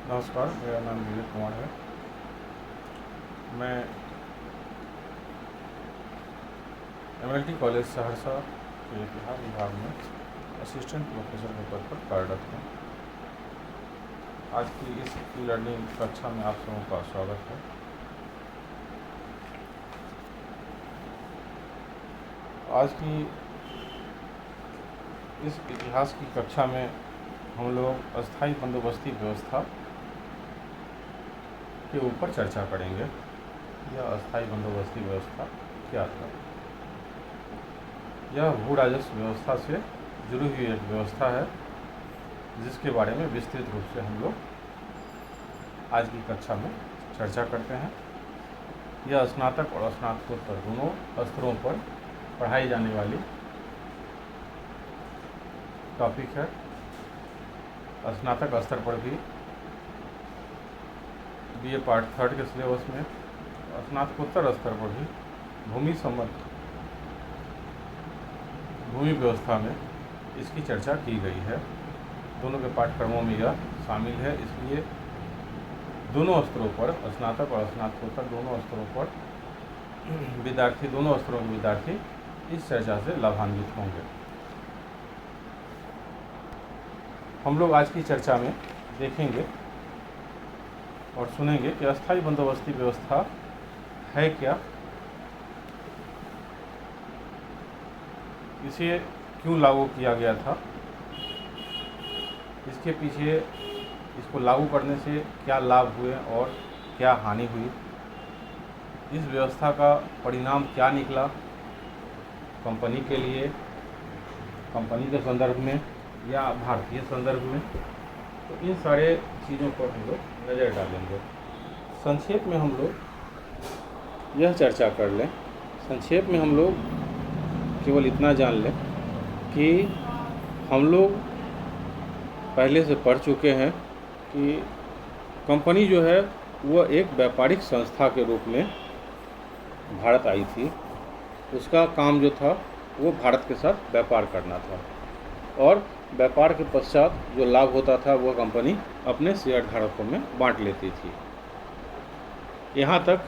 नमस्कार, मेरा नाम विवेक कुमार है। मैं एमएलटी कॉलेज सहरसा के इतिहास विभाग में असिस्टेंट प्रोफेसर के पद पर कार्यरत हूँ। आज की इस ई लर्निंग कक्षा में आप सबों का स्वागत है। आज की इस इतिहास की कक्षा में हम लोग अस्थायी बंदोबस्ती व्यवस्था के ऊपर चर्चा करेंगे। यह अस्थायी बंदोबस्ती व्यवस्था क्या था? यह भू राजस्व व्यवस्था से जुड़ी हुई एक व्यवस्था है जिसके बारे में विस्तृत रूप से हम लोग आज की कक्षा में चर्चा करते हैं। यह स्नातक और स्नातकोत्तर दोनों स्तरों पर पढ़ाई जाने वाली टॉपिक है। स्नातक स्तर पर भी बीए पार्ट 3 के सिलेबस में, स्नातकोत्तर स्तर पर भी भूमि व्यवस्था में इसकी चर्चा की गई है। दोनों के पाठ्यक्रमों में यह शामिल है, इसलिए दोनों स्तरों पर, स्नातक और स्नातकोत्तर दोनों स्तरों पर दोनों स्तरों के विद्यार्थी इस चर्चा से लाभान्वित होंगे। हम लोग आज की चर्चा में देखेंगे और सुनेंगे कि अस्थायी बंदोबस्ती व्यवस्था है क्या, इसे क्यों लागू किया गया था, इसके पीछे इसको लागू करने से क्या लाभ हुए और क्या हानि हुई, इस व्यवस्था का परिणाम क्या निकला कंपनी के लिए, कंपनी के संदर्भ में या भारतीय संदर्भ में। तो इन सारे चीज़ों पर हम लोग नज़र डालेंगे। संक्षेप में हम लोग यह चर्चा कर लें, संक्षेप में हम लोग केवल इतना जान लें कि हम लोग पहले से पढ़ चुके हैं कि कंपनी जो है वह एक व्यापारिक संस्था के रूप में भारत आई थी। उसका काम जो था वो भारत के साथ व्यापार करना था और व्यापार के पश्चात जो लाभ होता था वह कंपनी अपने शेयरधारकों में बांट लेती थी। यहाँ तक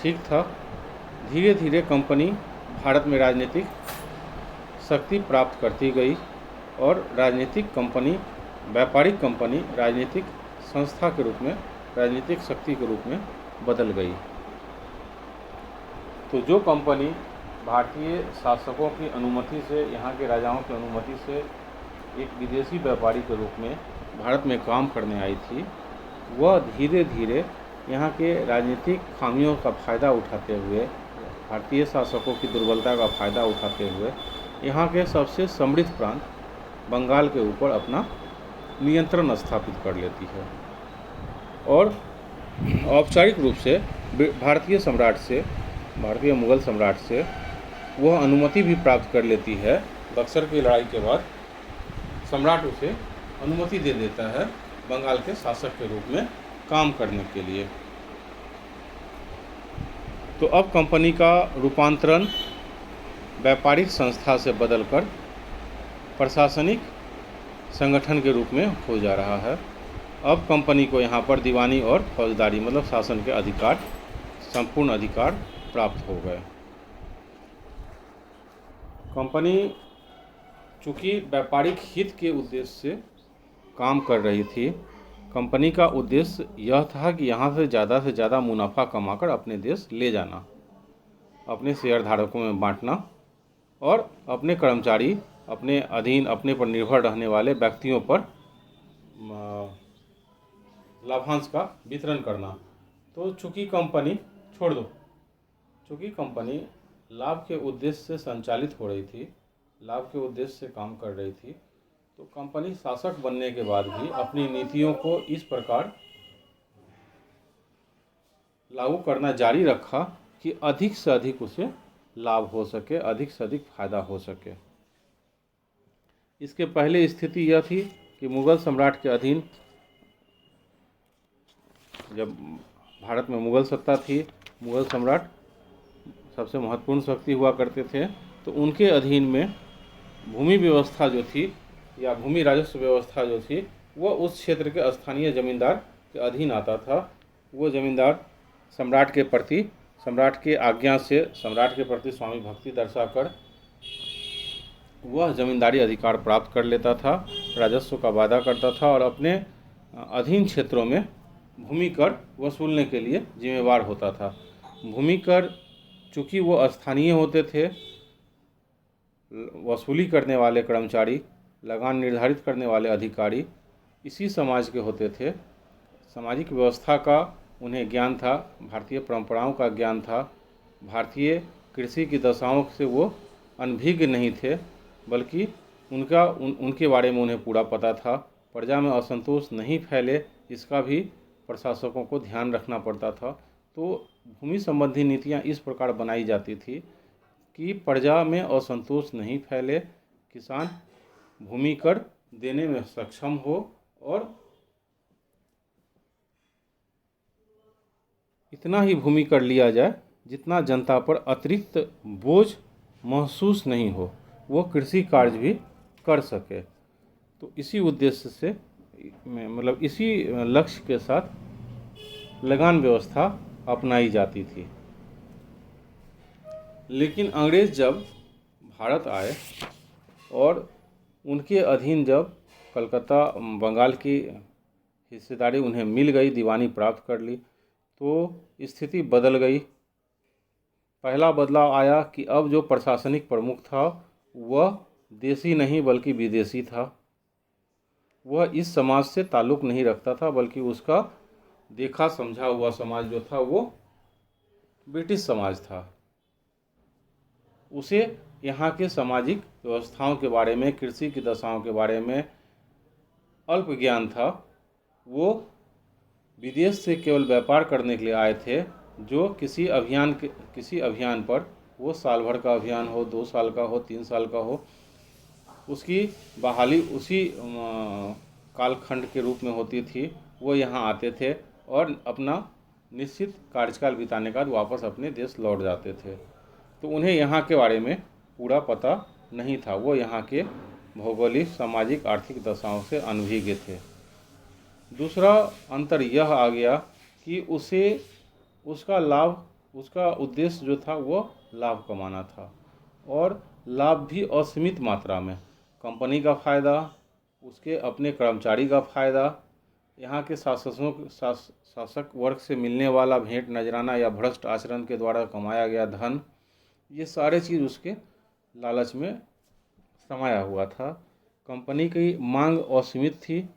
ठीक था। धीरे धीरे कंपनी भारत में राजनीतिक शक्ति प्राप्त करती गई और व्यापारिक कंपनी राजनीतिक संस्था के रूप में, राजनीतिक शक्ति के रूप में बदल गई। तो जो कंपनी भारतीय शासकों की अनुमति से, यहाँ के राजाओं की अनुमति से एक विदेशी व्यापारी के रूप में भारत में काम करने आई थी, वह धीरे धीरे यहाँ के राजनीतिक खामियों का फ़ायदा उठाते हुए, भारतीय शासकों की दुर्बलता का फ़ायदा उठाते हुए यहाँ के सबसे समृद्ध प्रांत बंगाल के ऊपर अपना नियंत्रण स्थापित कर लेती है और औपचारिक रूप से भारतीय मुगल सम्राट से वह अनुमति भी प्राप्त कर लेती है। बक्सर की लड़ाई के बाद सम्राट उसे अनुमति दे देता है बंगाल के शासक के रूप में काम करने के लिए। तो अब कंपनी का रूपांतरण व्यापारिक संस्था से बदलकर प्रशासनिक संगठन के रूप में हो जा रहा है। अब कंपनी को यहाँ पर दीवानी और फौजदारी मतलब शासन के अधिकार, संपूर्ण अधिकार प्राप्त हो गए। कंपनी चूँकि व्यापारिक हित के उद्देश्य से काम कर रही थी, कंपनी का उद्देश्य यह था कि यहाँ से ज़्यादा मुनाफा कमाकर अपने देश ले जाना, अपने शेयरधारकों में बांटना और अपने कर्मचारी, अपने अधीन, अपने पर निर्भर रहने वाले व्यक्तियों पर लाभांश का वितरण करना। तो चूँकि कंपनी लाभ के उद्देश्य से संचालित हो रही थी, लाभ के उद्देश्य से काम कर रही थी, तो कंपनी शासक बनने के बाद भी अपनी नीतियों को इस प्रकार लागू करना जारी रखा कि अधिक से अधिक उसे लाभ हो सके, अधिक से अधिक फायदा हो सके। इसके पहले स्थिति यह थी कि मुगल सम्राट के अधीन, जब भारत में मुगल सत्ता थी, मुगल सम्राट सबसे महत्वपूर्ण शक्ति हुआ करते थे, तो उनके अधीन में भूमि व्यवस्था जो थी या भूमि राजस्व व्यवस्था जो थी वह उस क्षेत्र के स्थानीय जमींदार के अधीन आता था। वो जमींदार सम्राट के प्रति, सम्राट की आज्ञा से सम्राट के प्रति स्वामी भक्ति दर्शाकर वह जमींदारी अधिकार प्राप्त कर लेता था, राजस्व का वादा करता था और अपने अधीन क्षेत्रों में भूमि कर वसूलने के लिए जिम्मेवार होता था। भूमि कर चूँकि वो स्थानीय होते थे, वसूली करने वाले कर्मचारी, लगान निर्धारित करने वाले अधिकारी इसी समाज के होते थे। सामाजिक व्यवस्था का उन्हें ज्ञान था, भारतीय परंपराओं का ज्ञान था, भारतीय कृषि की दशाओं से वो अनभिज्ञ नहीं थे, बल्कि उनके बारे में उन्हें पूरा पता था। प्रजा में असंतोष नहीं फैले, इसका भी प्रशासकों को ध्यान रखना पड़ता था। तो भूमि संबंधी नीतियाँ इस प्रकार बनाई जाती थी कि प्रजा में असंतोष नहीं फैले, किसान भूमि कर देने में सक्षम हो और इतना ही भूमि कर लिया जाए जितना जनता पर अतिरिक्त बोझ महसूस नहीं हो, वो कृषि कार्य भी कर सके। तो इसी उद्देश्य से मतलब इसी लक्ष्य के साथ लगान व्यवस्था अपनाई जाती थी। लेकिन अंग्रेज़ जब भारत आए और उनके अधीन जब कलकत्ता, बंगाल की हिस्सेदारी उन्हें मिल गई, दीवानी प्राप्त कर ली, तो स्थिति बदल गई। पहला बदलाव आया कि अब जो प्रशासनिक प्रमुख था वह देसी नहीं बल्कि विदेशी था। वह इस समाज से ताल्लुक़ नहीं रखता था, बल्कि उसका देखा समझा हुआ समाज जो था वो ब्रिटिश समाज था। उसे यहाँ के सामाजिक व्यवस्थाओं के बारे में, कृषि की दशाओं के बारे में अल्प ज्ञान था। वो विदेश से केवल व्यापार करने के लिए आए थे, जो किसी अभियान पर, वो साल भर का अभियान हो, 2 साल का हो, 3 साल का हो, उसकी बहाली उसी कालखंड के रूप में होती थी। वो यहाँ आते थे और अपना निश्चित कार्यकाल बिताने के बाद वापस अपने देश लौट जाते थे। तो उन्हें यहाँ के बारे में पूरा पता नहीं था। वो यहाँ के भौगोलिक, सामाजिक, आर्थिक दशाओं से अनभिज्ञ थे। दूसरा अंतर यह आ गया कि उसका उद्देश्य जो था वो लाभ कमाना था, और लाभ भी असीमित मात्रा में। कंपनी का फ़ायदा, उसके अपने कर्मचारी का फ़ायदा, यहाँ के शासक वर्ग से मिलने वाला भेंट नजराना या भ्रष्ट आचरण के द्वारा कमाया गया धन, ये सारे चीज़ उसके लालच में समाया हुआ था। कंपनी की मांग असीमित थी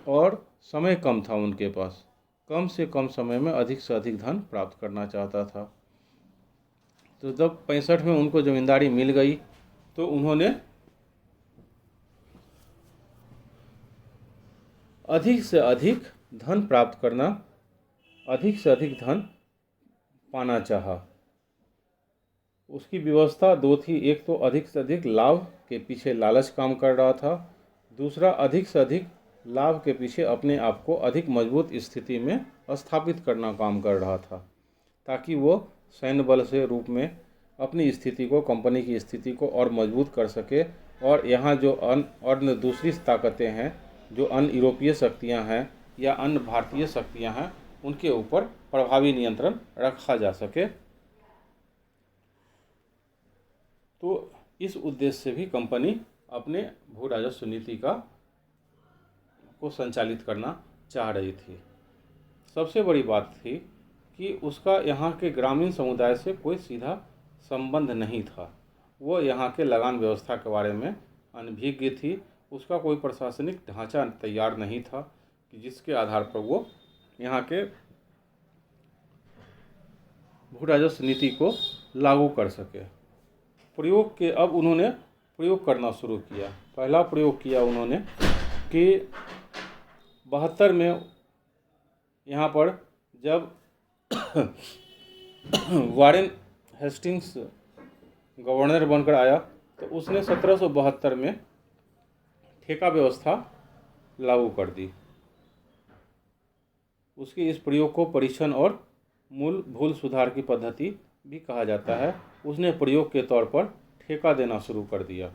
और समय कम था उनके पास। कम से कम समय में अधिक से अधिक धन प्राप्त करना चाहता था। तो जब 65 में उनको जमींदारी मिल गई तो उन्होंने अधिक से अधिक धन प्राप्त करना, अधिक से अधिक धन पाना चाहा। उसकी व्यवस्था दो थी। एक तो अधिक से अधिक लाभ के पीछे लालच काम कर रहा था, दूसरा अधिक से अधिक लाभ के पीछे अपने आप को अधिक मजबूत स्थिति में स्थापित करना काम कर रहा था, ताकि वो सैन्य बल से रूप में अपनी स्थिति को, कंपनी की स्थिति को और मजबूत कर सके। और यहाँ जो अन्य दूसरी ताकतें हैं, जो अन्य यूरोपीय शक्तियाँ हैं या अन्य भारतीय शक्तियाँ हैं, उनके ऊपर प्रभावी नियंत्रण रखा जा सके। तो इस उद्देश्य से भी कंपनी अपने भू राजस्व नीति को संचालित करना चाह रही थी। सबसे बड़ी बात थी कि उसका यहाँ के ग्रामीण समुदाय से कोई सीधा संबंध नहीं था। वो यहाँ के लगान व्यवस्था के बारे में अनभिज्ञ थी। उसका कोई प्रशासनिक ढांचा तैयार नहीं था कि जिसके आधार पर वो यहाँ के भू राजस्व नीति को लागू कर सके। अब उन्होंने प्रयोग करना शुरू किया। पहला प्रयोग किया उन्होंने कि 72 में यहाँ पर जब वारेन हेस्टिंग्स गवर्नर बनकर आया तो उसने 1772 में ठेका व्यवस्था लागू कर दी। उसके इस प्रयोग को परीक्षण और मूल भूल सुधार की पद्धति भी कहा जाता है। उसने प्रयोग के तौर पर ठेका देना शुरू कर दिया।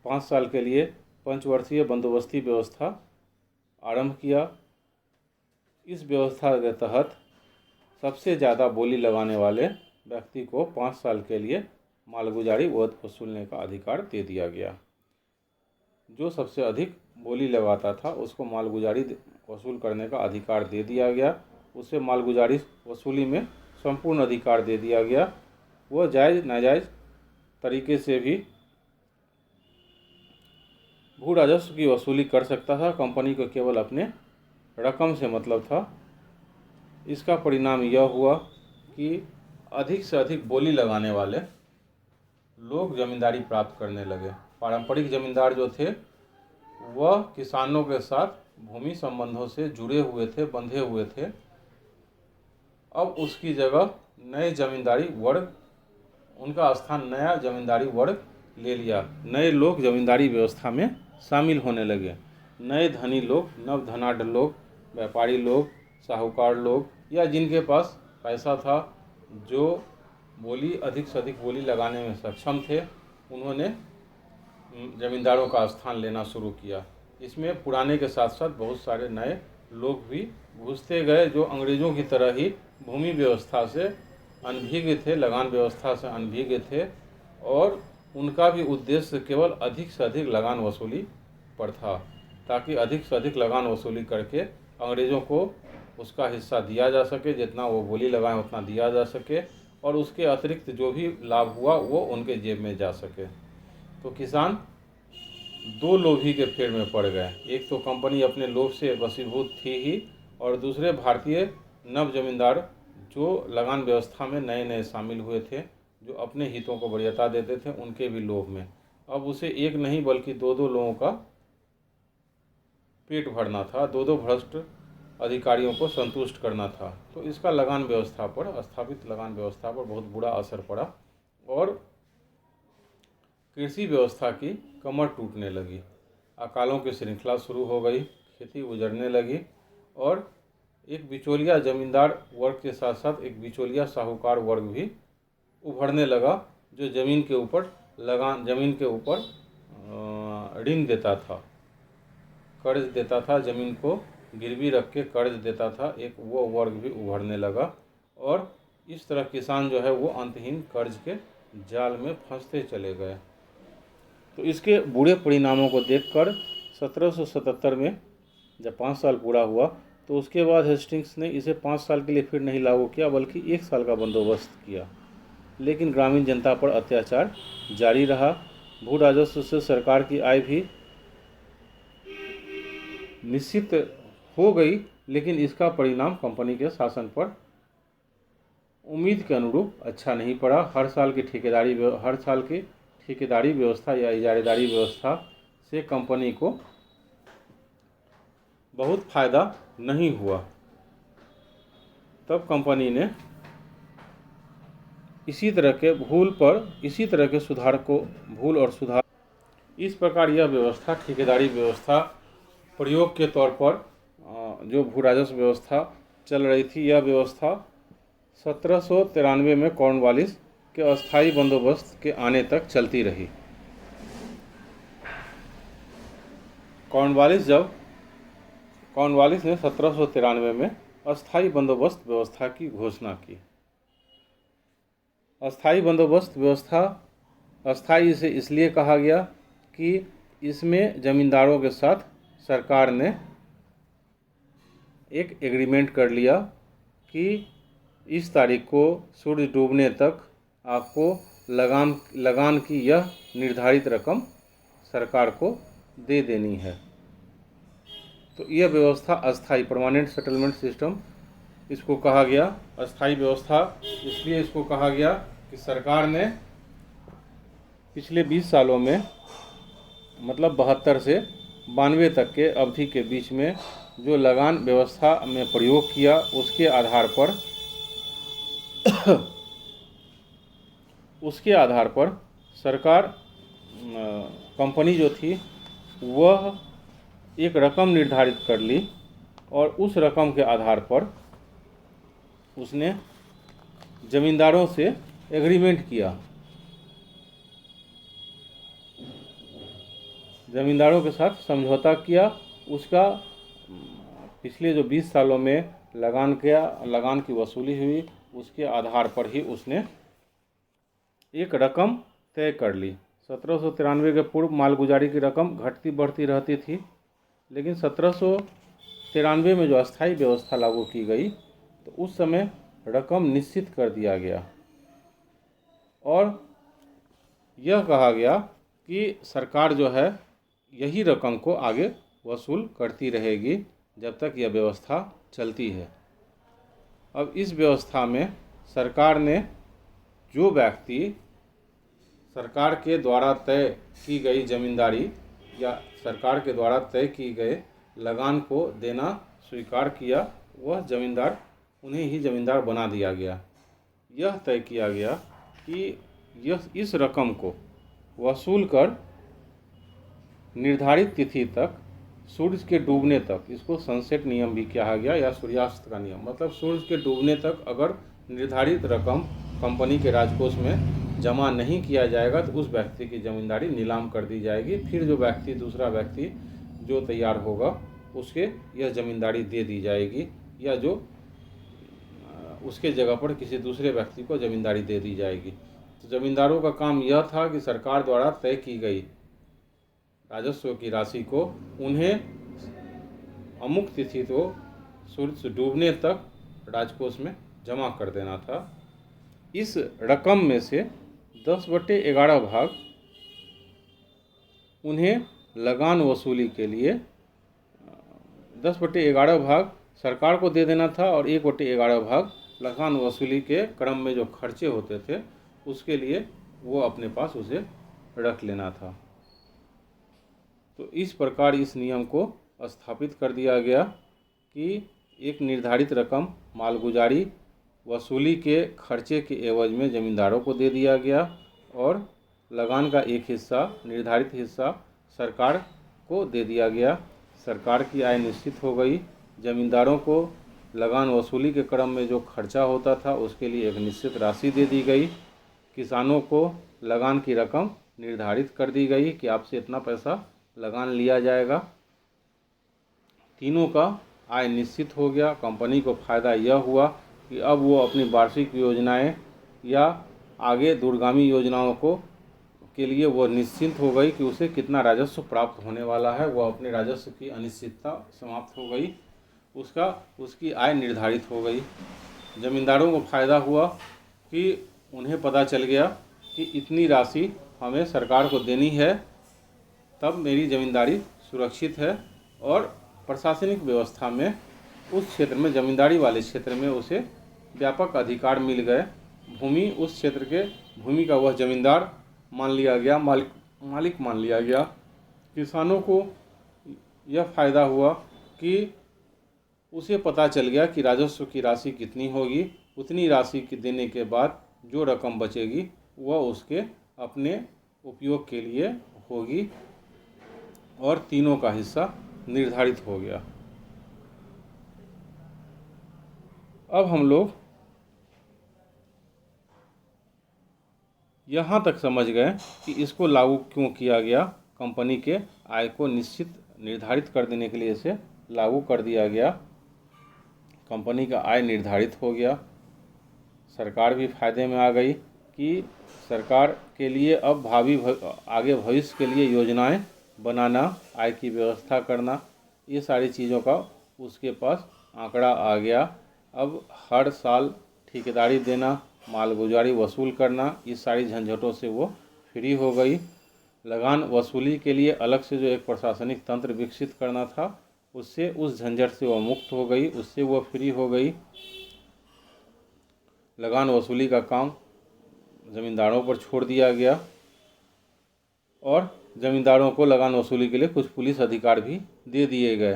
5 साल के लिए पंचवर्षीय बंदोबस्ती व्यवस्था आरंभ किया। इस व्यवस्था के तहत सबसे ज़्यादा बोली लगाने वाले व्यक्ति को 5 साल के लिए मालगुजारी वसूलने का अधिकार दे दिया गया। जो सबसे अधिक बोली लगाता था उसको मालगुजारी वसूल करने का अधिकार दे दिया गया। उसे मालगुजारी वसूली में संपूर्ण अधिकार दे दिया गया। वह जायज़ नाजायज़ तरीके से भी भू राजस्व की वसूली कर सकता था। कंपनी को केवल अपने रकम से मतलब था। इसका परिणाम यह हुआ कि अधिक से अधिक बोली लगाने वाले लोग जमींदारी प्राप्त करने लगे। पारंपरिक जमींदार जो थे वह किसानों के साथ भूमि संबंधों से जुड़े हुए थे, बंधे हुए थे। अब उसकी जगह नए जमींदारी वर्ग, उनका स्थान नया जमींदारी वर्ग ले लिया। नए लोग जमींदारी व्यवस्था में शामिल होने लगे। नए धनी लोग, नव धनाढ़ लोग, व्यापारी लोग, साहूकार लोग या जिनके पास पैसा था, जो बोली अधिक से अधिक बोली लगाने में सक्षम थे, उन्होंने जमींदारों का स्थान लेना शुरू किया। इसमें पुराने के साथ साथ बहुत सारे नए लोग भी घुसते गए जो अंग्रेज़ों की तरह ही भूमि व्यवस्था से अनभिज्ञ थे, लगान व्यवस्था से अनभिज्ञ थे और उनका भी उद्देश्य केवल अधिक से अधिक लगान वसूली पर था, ताकि अधिक से अधिक लगान वसूली करके अंग्रेज़ों को उसका हिस्सा दिया जा सके, जितना वो बोली लगाएं उतना दिया जा सके और उसके अतिरिक्त जो भी लाभ हुआ वो उनके जेब में जा सके। तो किसान दो लोभी के फेर में पड़ गए। एक तो कंपनी अपने लोभ से वशीभूत थी ही और दूसरे भारतीय नव जमींदार जो लगान व्यवस्था में नए नए शामिल हुए थे, जो अपने हितों को वरीयता देते थे, उनके भी लोभ में अब उसे एक नहीं बल्कि दो दो लोगों का पेट भरना था, दो दो भ्रष्ट अधिकारियों को संतुष्ट करना था। तो इसका लगान व्यवस्था पर, स्थापित लगान व्यवस्था पर बहुत बुरा असर पड़ा और कृषि व्यवस्था की कमर टूटने लगी। अकालों की श्रृंखला शुरू हो गई, खेती उजड़ने लगी और एक बिचौलिया जमींदार वर्ग के साथ साथ एक बिचौलिया साहूकार वर्ग भी उभरने लगा, जो ज़मीन के ऊपर ऋण देता था, कर्ज देता था, ज़मीन को गिरवी रख के कर्ज देता था। एक वो वर्ग भी उभरने लगा और इस तरह किसान जो है वो अंतहीन कर्ज के जाल में फंसते चले गए। तो इसके बुरे परिणामों को देखकर 1777 में जब 5 साल पूरा हुआ तो उसके बाद हेस्टिंग्स ने इसे 5 साल के लिए फिर नहीं लागू किया बल्कि 1 साल का बंदोबस्त किया। लेकिन ग्रामीण जनता पर अत्याचार जारी रहा। भू राजस्व से सरकार की आय भी निश्चित हो गई, लेकिन इसका परिणाम कंपनी के शासन पर उम्मीद के अनुरूप अच्छा नहीं पड़ा। हर साल की ठेकेदारी व्यवस्था या इजारेदारी व्यवस्था से कंपनी को बहुत फायदा नहीं हुआ। तब कंपनी ने इसी तरह के भूल और सुधार इस प्रकार यह व्यवस्था, ठेकेदारी व्यवस्था प्रयोग के तौर पर जो भू राजस्व व्यवस्था चल रही थी, यह व्यवस्था 1793 में कॉर्नवालिस के अस्थायी बंदोबस्त के आने तक चलती रही। कॉर्नवालिस ने 1793 में अस्थायी बंदोबस्त व्यवस्था की घोषणा की। अस्थायी बंदोबस्त व्यवस्था अस्थायी से इसलिए कहा गया कि इसमें जमींदारों के साथ सरकार ने एक एग्रीमेंट कर लिया कि इस तारीख को सूर्य डूबने तक आपको लगान की यह निर्धारित रकम सरकार को दे देनी है। तो यह व्यवस्था अस्थायी, परमानेंट सेटलमेंट सिस्टम इसको कहा गया। अस्थायी व्यवस्था इसलिए इसको कहा गया कि सरकार ने पिछले 20 सालों में मतलब 72 से 92 तक के अवधि के बीच में जो लगान व्यवस्था में प्रयोग किया उसके आधार पर सरकार, कंपनी जो थी वह एक रकम निर्धारित कर ली और उस रकम के आधार पर उसने जमींदारों से एग्रीमेंट किया। जमींदारों के साथ समझौता किया। उसका पिछले जो 20 सालों में लगान की वसूली हुई, उसके आधार पर ही उसने एक रकम तय कर ली। 1793 के पूर्व मालगुजारी की रकम घटती बढ़ती रहती थी, लेकिन 1793 में जो अस्थायी व्यवस्था लागू की गई तो उस समय रकम निश्चित कर दिया गया और यह कहा गया कि सरकार जो है यही रकम को आगे वसूल करती रहेगी जब तक यह व्यवस्था चलती है। अब इस व्यवस्था में सरकार ने जो व्यक्ति सरकार के द्वारा तय की गई जमींदारी या सरकार के द्वारा तय की गए लगान को देना स्वीकार किया, वह जमींदार उन्हें ही जमींदार बना दिया गया। यह तय किया गया कि इस रकम को वसूल कर निर्धारित तिथि तक, सूरज के डूबने तक, इसको सनसेट नियम भी कहा गया या सूर्यास्त का नियम, मतलब सूरज के डूबने तक अगर निर्धारित रकम कंपनी के राजकोष में जमा नहीं किया जाएगा तो उस व्यक्ति की ज़मींदारी नीलाम कर दी जाएगी। फिर जो व्यक्ति, दूसरा व्यक्ति जो तैयार होगा उसके यह ज़मींदारी दे दी जाएगी, या जो उसके जगह पर किसी दूसरे व्यक्ति को ज़मींदारी दे दी जाएगी। तो ज़मींदारों का काम यह था कि सरकार द्वारा तय की गई राजस्व की राशि को उन्हें अमुक तिथि को सूरज डूबने तक राजकोष में जमा कर देना था। इस रकम में से 10/11 भाग उन्हें लगान वसूली के लिए 10/11 भाग सरकार को दे देना था और 1/11 भाग लगान वसूली के क्रम में जो खर्चे होते थे उसके लिए वो अपने पास उसे रख लेना था। तो इस प्रकार इस नियम को स्थापित कर दिया गया कि एक निर्धारित रकम मालगुजारी वसूली के खर्चे के एवज में ज़मींदारों को दे दिया गया और लगान का एक हिस्सा, निर्धारित हिस्सा सरकार को दे दिया गया। सरकार की आय निश्चित हो गई। ज़मींदारों को लगान वसूली के क्रम में जो खर्चा होता था उसके लिए एक निश्चित राशि दे दी गई। किसानों को लगान की रकम निर्धारित कर दी गई कि आपसे इतना पैसा लगान लिया जाएगा। तीनों का आय निश्चित हो गया। कंपनी को फ़ायदा यह हुआ कि अब वो अपनी वार्षिक योजनाएं या आगे दूरगामी योजनाओं के लिए वो निश्चिंत हो गई कि उसे कितना राजस्व प्राप्त होने वाला है। वह अपने राजस्व की अनिश्चितता समाप्त हो गई, उसकी आय निर्धारित हो गई। ज़मींदारों को फ़ायदा हुआ कि उन्हें पता चल गया कि इतनी राशि हमें सरकार को देनी है, तब मेरी ज़मींदारी सुरक्षित है। और प्रशासनिक व्यवस्था में उस क्षेत्र में, ज़मींदारी वाले क्षेत्र में उसे व्यापक अधिकार मिल गए। भूमि, उस क्षेत्र के भूमि का वह ज़मींदार मान लिया गया, मालिक मान लिया गया। किसानों को यह फ़ायदा हुआ कि उसे पता चल गया कि राजस्व की राशि कितनी होगी। उतनी राशि के देने के बाद जो रकम बचेगी वह उसके अपने उपयोग के लिए होगी और तीनों का हिस्सा निर्धारित हो गया। अब हम लोग यहाँ तक समझ गए कि इसको लागू क्यों किया गया। कंपनी के आय को निर्धारित कर देने के लिए इसे लागू कर दिया गया। कंपनी का आय निर्धारित हो गया। सरकार भी फायदे में आ गई कि सरकार के लिए अब आगे भविष्य के लिए योजनाएं बनाना, आय की व्यवस्था करना, ये सारी चीज़ों का उसके पास आंकड़ा आ गया। अब हर साल ठेकेदारी देना, मालगुजारी वसूल करना, इस सारी झंझटों से वो फ्री हो गई। लगान वसूली के लिए अलग से जो एक प्रशासनिक तंत्र विकसित करना था, उससे उस झंझट से वो मुक्त हो गई, उससे वो फ्री हो गई। लगान वसूली का काम ज़मींदारों पर छोड़ दिया गया और ज़मींदारों को लगान वसूली के लिए कुछ पुलिस अधिकार भी दे दिए गए।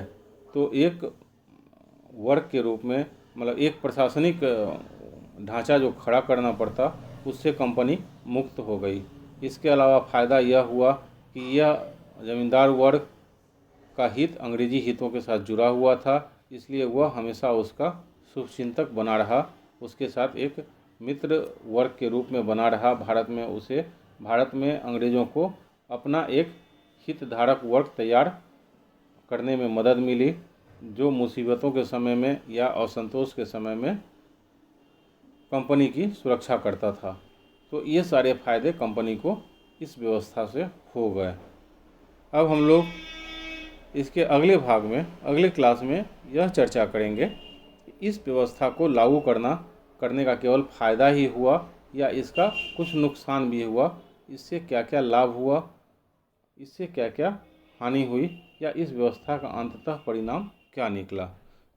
तो एक वर्ग के रूप में, मतलब एक प्रशासनिक ढांचा जो खड़ा करना पड़ता, उससे कंपनी मुक्त हो गई। इसके अलावा फ़ायदा यह हुआ कि यह ज़मींदार वर्ग का हित अंग्रेजी हितों के साथ जुड़ा हुआ था, इसलिए वह हमेशा उसका शुभचिंतक बना रहा, उसके साथ एक मित्र वर्ग के रूप में बना रहा। भारत में अंग्रेज़ों को अपना एक हितधारक वर्ग तैयार करने में मदद मिली। जो मुसीबतों के समय में या असंतोष के समय में कंपनी की सुरक्षा करता था। तो ये सारे फ़ायदे कंपनी को इस व्यवस्था से हो गए। अब हम लोग इसके अगले भाग में, अगले क्लास में यह चर्चा करेंगे कि इस व्यवस्था को लागू करने का केवल फ़ायदा ही हुआ या इसका कुछ नुकसान भी हुआ, इससे क्या क्या लाभ हुआ, इससे क्या क्या हानि हुई, या इस व्यवस्था का अंततः परिणाम क्या निकला।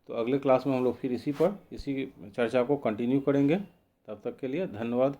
तो अगले क्लास में हम लोग फिर इसी चर्चा को कंटिन्यू करेंगे। तब तक के लिए धन्यवाद।